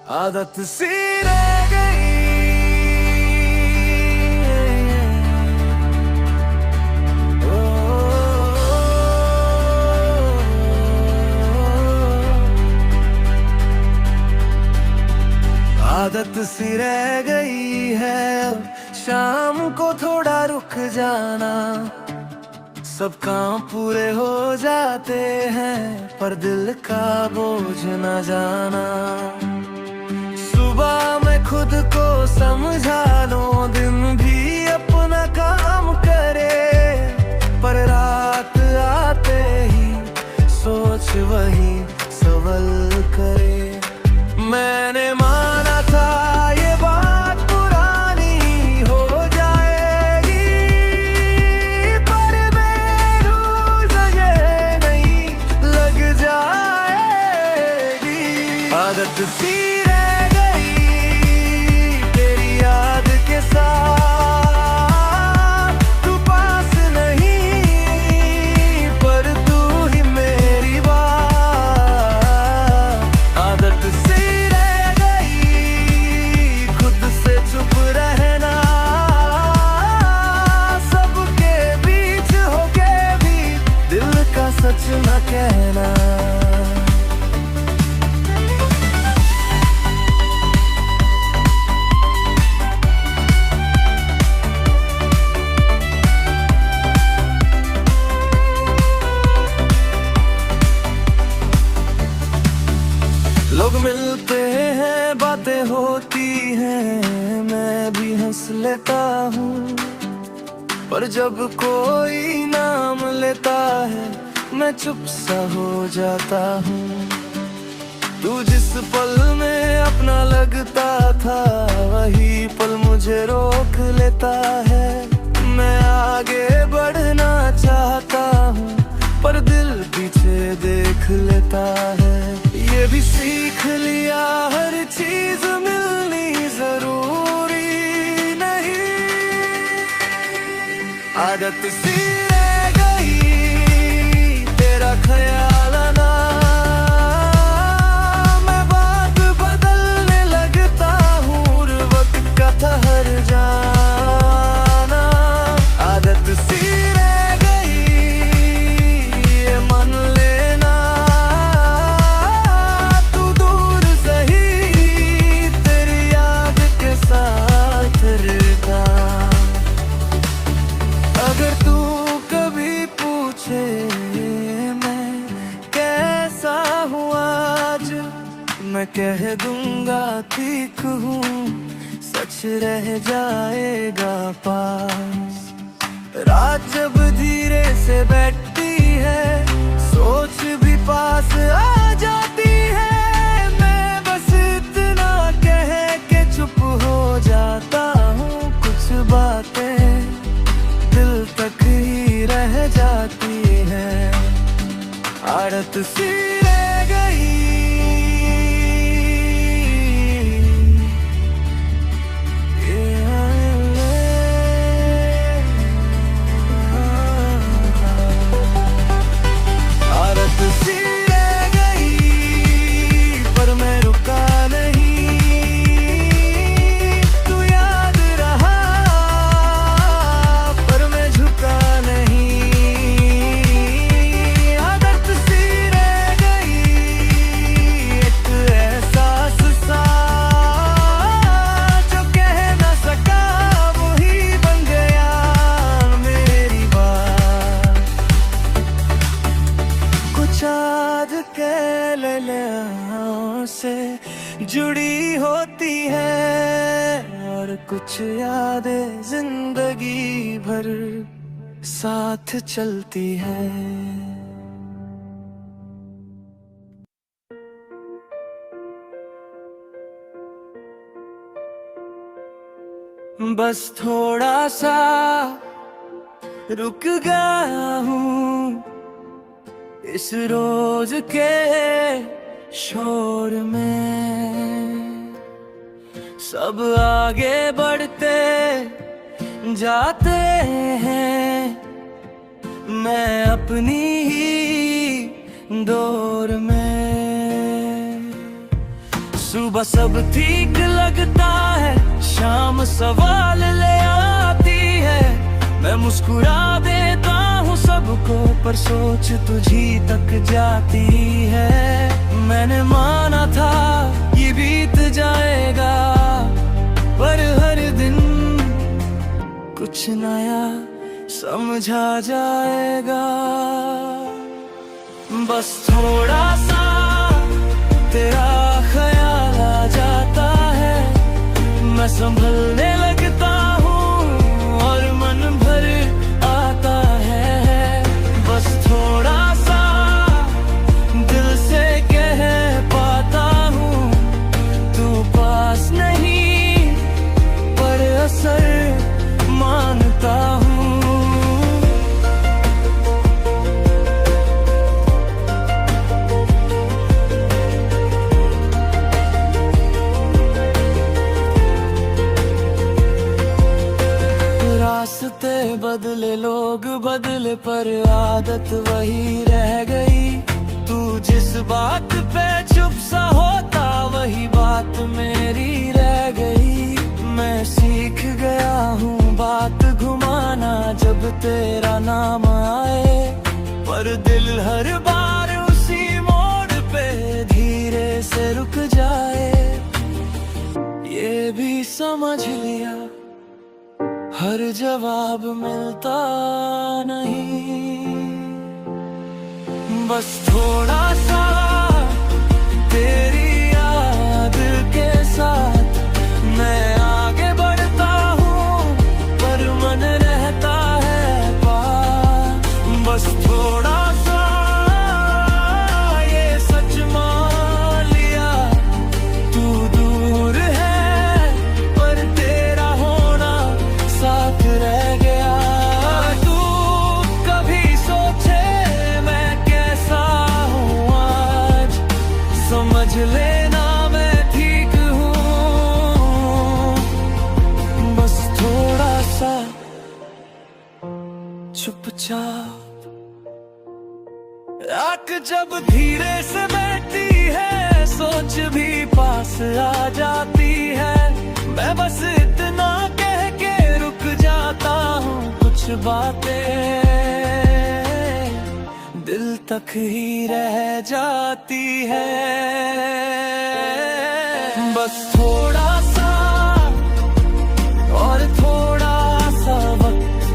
आदत सी रह गई। ओ, आदत सी रह गई है अब शाम को थोड़ा रुक जाना। सब काम पूरे हो जाते हैं पर दिल का बोझ न जाना। सुबह मैं खुद को समझा लूं दिन भी अपना काम करे, पर रात आते ही सोच वही सवाल करे। मैंने माना था ये बात पुरानी हो जाएगी, पर बेरोज ये नहीं लग जाएगी। आदत सी रह गई तेरी याद के साथ, तू पास नहीं पर तू ही मेरी बात। आदत सी चुप रहना, सबके बीच होके भी दिल का सच न कहना। लोग मिलते हैं बातें होती हैं, मैं भी हंस लेता हूँ, पर जब कोई नाम लेता है मैं चुप सा हो जाता हूँ। तू जिस पल में अपना लगता था वही पल मुझे रोक लेता है। मैं आगे बढ़ना चाहता हूँ पर दिल पीछे देख लेता है। ये भी सीख लिया हर चीज मिलनी जरूरी नहीं। आदत सी रह गई तेरा ख्याल आना, मैं बात बदलने लगता हूँ वक्त का ठहर जाना। आदत सी रह गई ये मन लेना, तू दूर सही तेरी याद के साथ रहता। अगर तू कभी पूछे मैं कैसा हूँ आज, मैं कह दूंगा ठीक हूँ, सच रह जाएगा पास। रात जब धीरे से बैठती है सोच भी पास आ जाती है। मैं बस इतना कह के चुप हो जाता हूँ, कुछ बातें दिल तक ही रह जाती है। आदत सी रह गई। आदत सी रह गई पर मैं रुका नहीं, तू याद रहा पर मैं झुका नहीं। आदत सी रह गई एक एहसास सा जो कह न सका वही बन गया मेरी बात। कुछ याद के लम्हों से जुड़ी होती है और कुछ यादें जिंदगी भर साथ चलती है। बस थोड़ा सा रुक गया हूँ इस रोज के शोर में। सब आगे बढ़ते जाते हैं, मैं अपनी ही दौर में। सुबह सब ठीक लगता है, शाम सवाल ले आती है। मैं मुस्कुरा देता हूँ सबको, पर सोच तुझी तक जाती है। मैंने माना था ये बीत जाएगा, पर हर दिन कुछ नया समझा जाएगा। बस थोड़ा सा तेरा ख्याल आ जाता है, मैं संभलने लगता हूँ और मन भर आता है। बस थोड़ा सा दिल से कह पाता हूँ, तू पास नहीं पर असर मानता हूँ। रास्ते बदले, लोग बदले, पर आदत वही रह गई। तू जिस बात पे चुप सा होता, वही बात मेरी रह गई। मैं सीख गया हूँ बात घुमाना जब तेरा नाम आए, पर दिल हर बार उसी मोड़ पे धीरे से रुक जाए। ये भी समझ लिया हर जवाब मिलता नहीं। बस थोड़ा सा तेरी याद के साथ मैं आगे बढ़ता हूँ, पर मन रहता है पास। बस थोड़ा सा ये सच मान लिया, तू दूर है पर तेरा होना साथ रह गया। तू कभी सोचे मैं कैसा हूँ आज, समझ लेना मैं ठीक हूँ। बस थोड़ा सा चुपचाप रात जब धीरे से बैठती है, सोच भी पास आ जाती है। मैं बस इतना कह के रुक जाता हूँ, कुछ बातें दिल तक ही रह जाती है। बस थोड़ा सा और थोड़ा सा वक्त,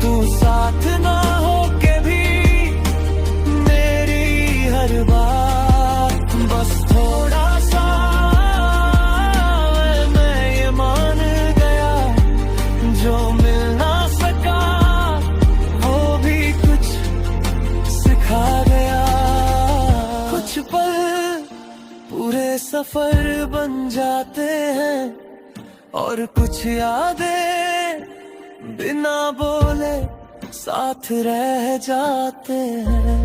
तू साथ ना हो के भी मेरी हर बात। बस थोड़ा सा मैं ये मान गया, जो मिल ना सका वो भी कुछ सिखा गया। कुछ पल पूरे सफर बन जाते हैं, और कुछ यादें बिना बोले साथ रह जाते हैं।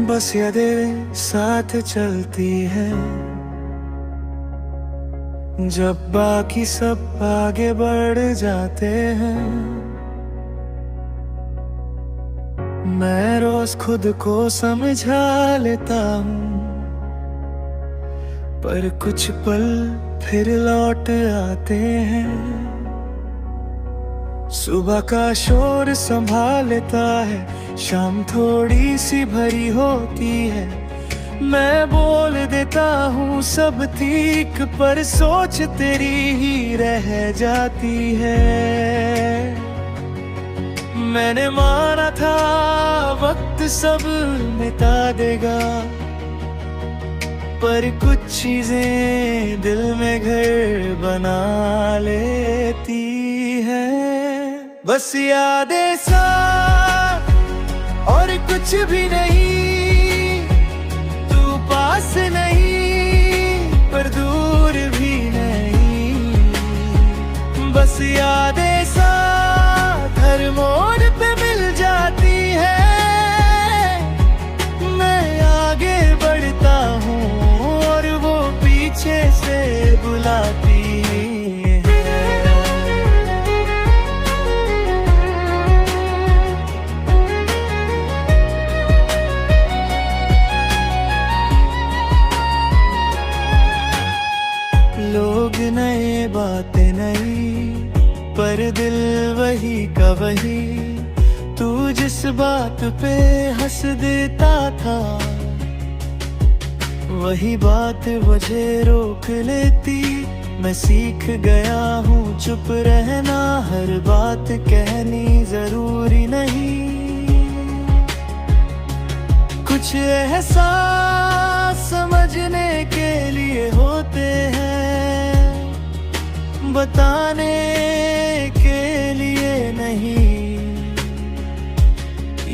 बस यादें साथ चलती है, जब बाकी सब आगे बढ़ जाते हैं। मैं रोज खुद को समझा लेता हूँ, पर कुछ पल फिर लौट आते हैं। सुबह का शोर संभाल लेता है, शाम थोड़ी सी भरी होती है। मैं बोल देता हूँ सब ठीक, पर सोच तेरी ही रह जाती है। मैंने माना था वक्त सब मिटा देगा, पर कुछ चीजें दिल में घर बना लेती है। बस यादें साथ और कुछ भी नहीं, तू पास नहीं पर दूर भी नहीं। बस यादें साथ हर मोड़ पे मिल जाती है, का वही, तू जिस बात पे हंस देता था, वही बात मुझे रोक लेती। मैं सीख गया हूँ चुप रहना, हर बात कहनी जरूरी नहीं। कुछ एहसास समझने के लिए होते हैं, बताने के लिए नहीं।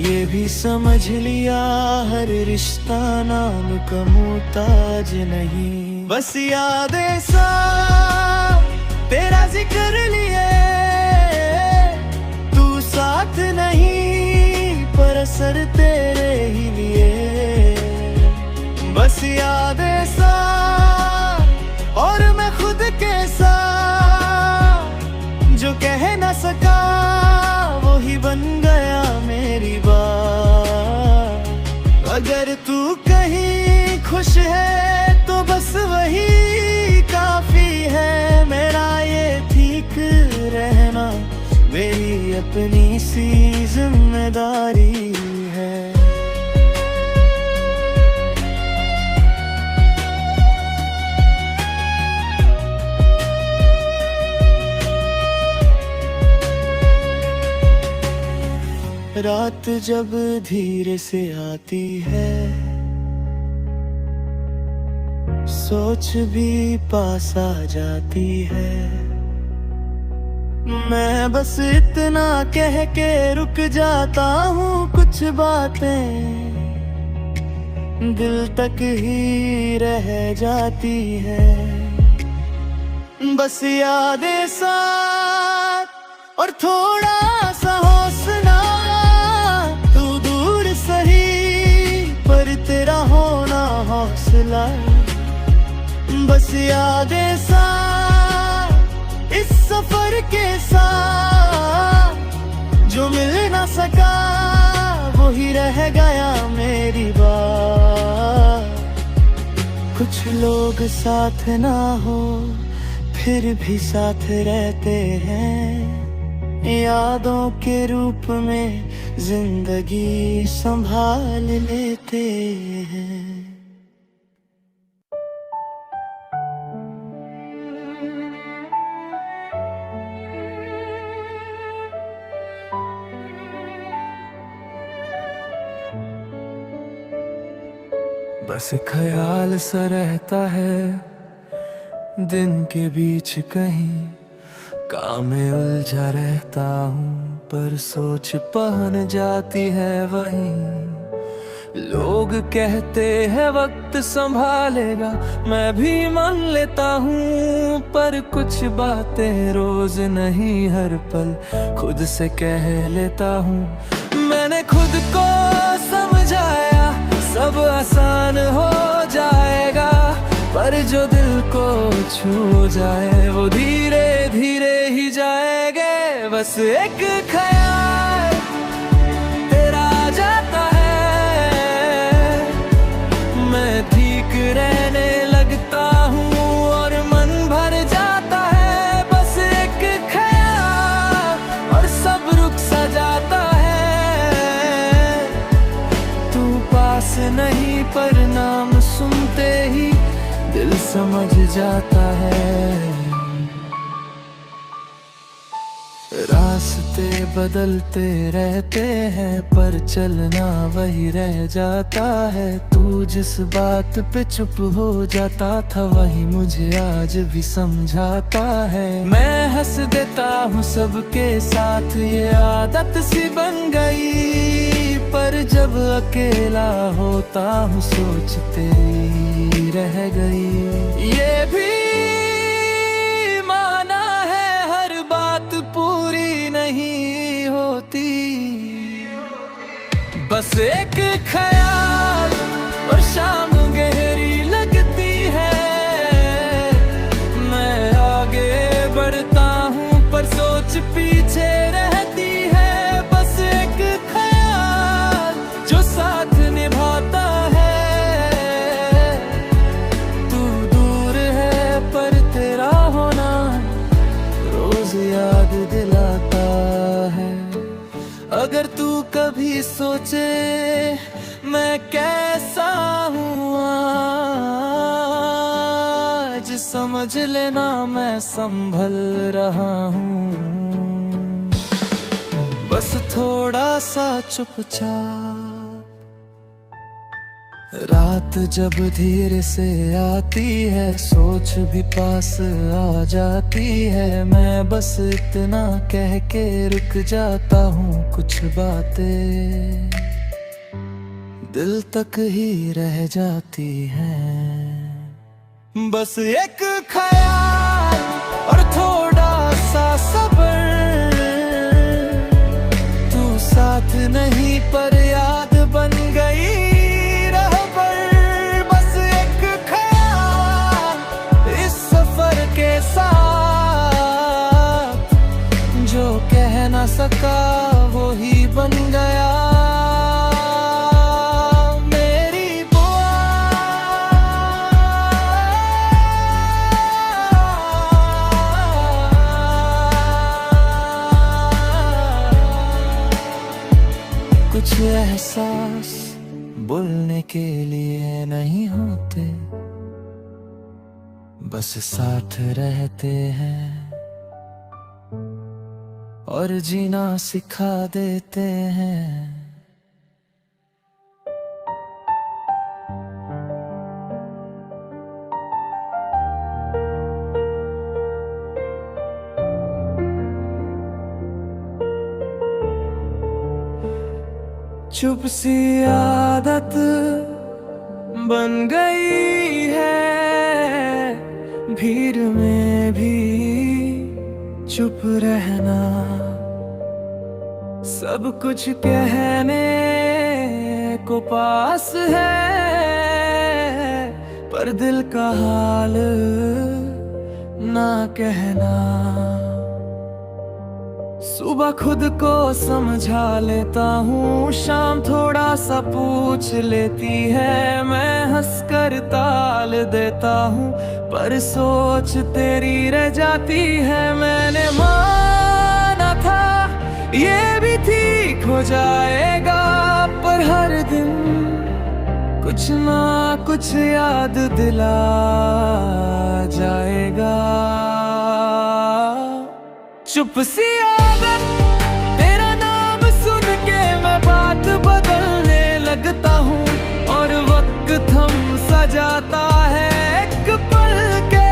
ये भी समझ लिया, हर रिश्ता नाम का मुहताज नहीं। बस यादें सा तेरा जिक्र लिए, तू साथ नहीं पर असर तेरे ही लिए। बस यादें सा और मैं खुद के साथ, जो कह न सका वो ही बन गया मेरी बात। अगर तू कहीं खुश है तो बस वही काफी है, मेरा ये ठीक रहना मेरी अपनी सी जिम्मेदारी है। रात जब धीरे से आती है, सोच भी पास आ जाती है। मैं बस इतना कह के रुक जाता हूँ, कुछ बातें दिल तक ही रह जाती है। बस यादें साथ और थोड़ा सा हौसला, तू दूर सही पर तेरा होना हौसला। बस यादें साथ इस सफर के साथ, जो मिल ना सका वो ही रह गया मेरी बात। कुछ लोग साथ ना हो फिर भी साथ रहते हैं, यादों के रूप में जिंदगी संभाल लेते हैं। बस ख्याल सा रहता है दिन के बीच कहीं, काम में उलझा रहता हूँ पर सोच पहन जाती है वहीं। लोग कहते हैं वक्त संभालेगा, मैं भी मान लेता हूँ, पर कुछ बातें रोज नहीं हर पल खुद से कह लेता हूँ। मैंने खुद को समझाया सब आसान हो जाएगा, पर जो दिल को छू जाए वो धीरे धीरे ही जाएगा। बस एक ख्याल तेरा आ जाता है, मैं ठीक रहने लगता हूँ और मन भर जाता है। बस एक ख्याल और सब रुक सा जाता है, तू पास नहीं पर नाम सुनते ही दिल समझ जाता है। रास्ते बदलते रहते हैं पर चलना वही रह जाता है। तू जिस बात पे चुप हो जाता था वही मुझे आज भी समझाता है। मैं हंस देता हूँ सबके साथ, ये आदत सी बन गई, पर जब अकेला होता हूँ सोचते ही रह गई। ये भी माना है हर बात पूरी नहीं होती, बस एक ख्याल और शाम गहरी लगती है। मैं आगे बढ़ता हूँ पर सोच पीछे रहती है। बस एक ख्याल जो साथ निभाता है, तू दूर है पर तेरा होना रोज याद दिलाता है। समझ लेना मैं संभल रहा हूँ। बस थोड़ा सा चुपचाप। रात जब धीरे से आती है, सोच भी पास आ जाती है। मैं बस इतना कह के रुक जाता हूँ, कुछ बातें दिल तक ही रह जाती हैं। बस एक ख्याल और थोड़ा सा सब्र, तू साथ नहीं पर याद बन गई रहबर। बस एक ख्याल इस सफर के साथ, जो कह ना सका वो ही बन गया। कुछ एहसास बोलने के लिए नहीं होते, बस साथ रहते हैं और जीना सिखा देते हैं। चुप सी आदत बन गई है, भीड़ में भी चुप रहना। सब कुछ कहने को पास है, पर दिल का हाल ना कहना। सुबह खुद को समझा लेता हूँ, शाम थोड़ा सा पूछ लेती है। मैं हंसकर टाल देता हूँ, पर सोच तेरी रह जाती है। मैंने माना था ये भी ठीक हो जाएगा, पर हर दिन कुछ ना कुछ याद दिला जाएगा। चुप सी आदत, तेरा नाम सुन के मैं बात बदलने लगता हूँ, और वक्त थम सा जाता है एक पल के।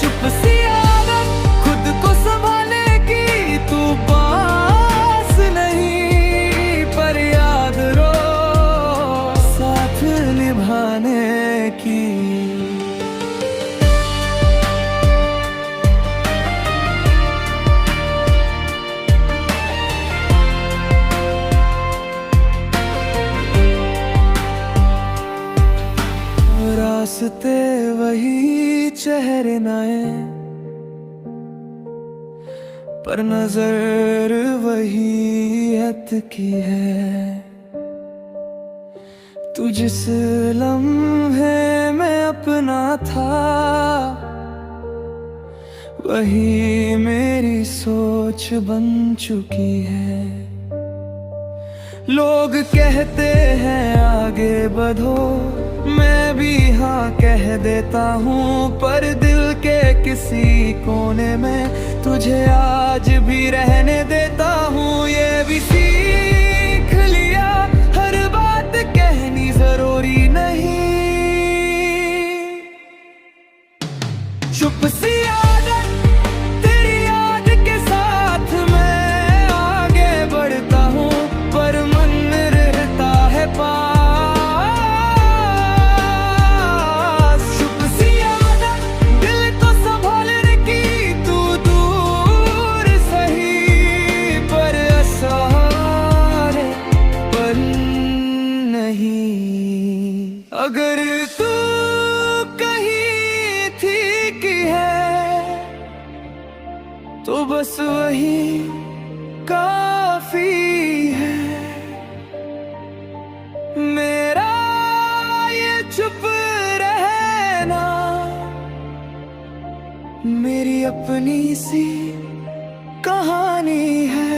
चुप सी आदत खुद को संभालने की, तू पास नहीं पर याद रो साथ निभाने की। रास्ते वही चेहरे नए, पर नजर वही अटकी है। तू जिस लम्हे में अपना था, वही मेरी सोच बन चुकी है। लोग कहते हैं आगे बढ़ो, मैं भी हाँ कह देता हूँ, पर दिल के किसी कोने में तुझे आज भी रहने देता हूँ। ये भी सीख लिया, हर बात कहनी जरूरी नहीं। चुप सी आदत, तेरी याद के साथ मैं आगे बढ़ता हूँ, पर मन रहता है पास। अगर तू कहीं ठीक है, तो बस वही काफी है। मेरा ये चुप रहना मेरी अपनी सी कहानी है।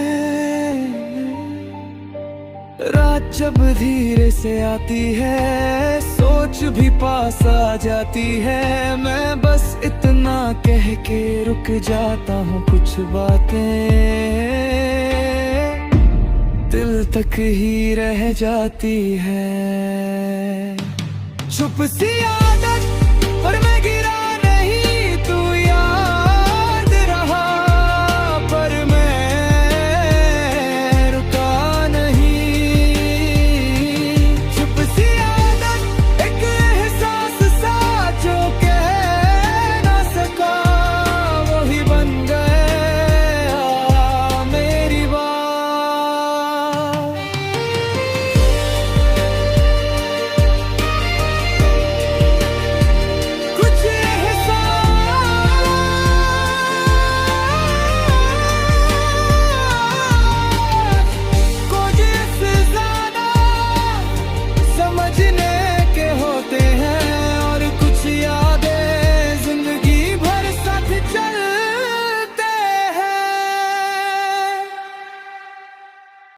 रात जब धीरे से आती है, सोच भी पास पास आ जाती है। मैं बस इतना कह के रुक जाता हूँ, कुछ बातें दिल तक ही रह जाती है। छुप सी आदत